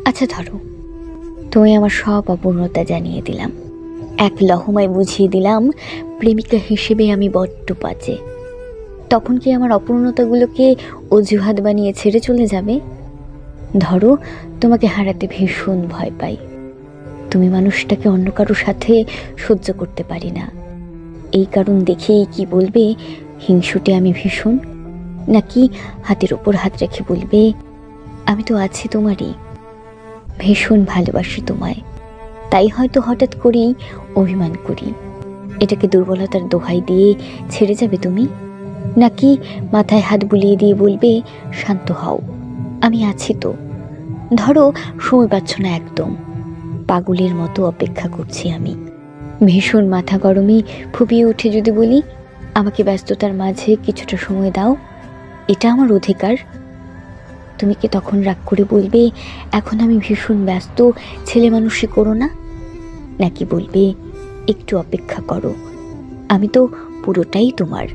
আচ্ছা ধরো, তুমি আমার সব অপূর্ণতা জানিয়ে দিলাম, এক লহমায় বুঝিয়ে দিলাম প্রেমিকা হিসেবে আমি বড্ড বাজে। তখন কি আমার অপূর্ণতাগুলোকে অজুহাত বানিয়ে ছেড়ে চলে যাবে? ধরো, তোমাকে হারাতে ভীষণ ভয় পাই, তুমি মানুষটাকে অন্য কারোর সাথে সহ্য করতে পারি না। এই কারণ দেখেই কি বলবে হিংসুটে আমি ভীষণ? নাকি হাতের ওপর হাত রেখে বলবে আমি তো আছি তোমারই, ভীষণ ভালোবাসি তোমায়, তাই হয়তো হঠাৎ করেই অভিমান করি? এটাকে দুর্বলতার দোহাই দিয়ে ছেড়ে যাবে তুমি? নাকি মাথায় হাত বুলিয়ে দিয়ে বলবে শান্ত হও, আমি আছি তো? ধরো, সময় পাচ্ছ না একদম, পাগলের মতো অপেক্ষা করছি আমি। ভীষণ মাথা গরমে ফুপিয়ে উঠে যদি বলি আমাকে ব্যস্ততার মাঝে কিছুটা সময় দাও, এটা আমার অধিকার, তুমি কি তখন রাগ করে বলবে এখন আমি ভীষণ ব্যস্ত, ছেলে মানুষই করো না? নাকি বলবে একটু অপেক্ষা করো, আমি তো পুরোটাই তোমার?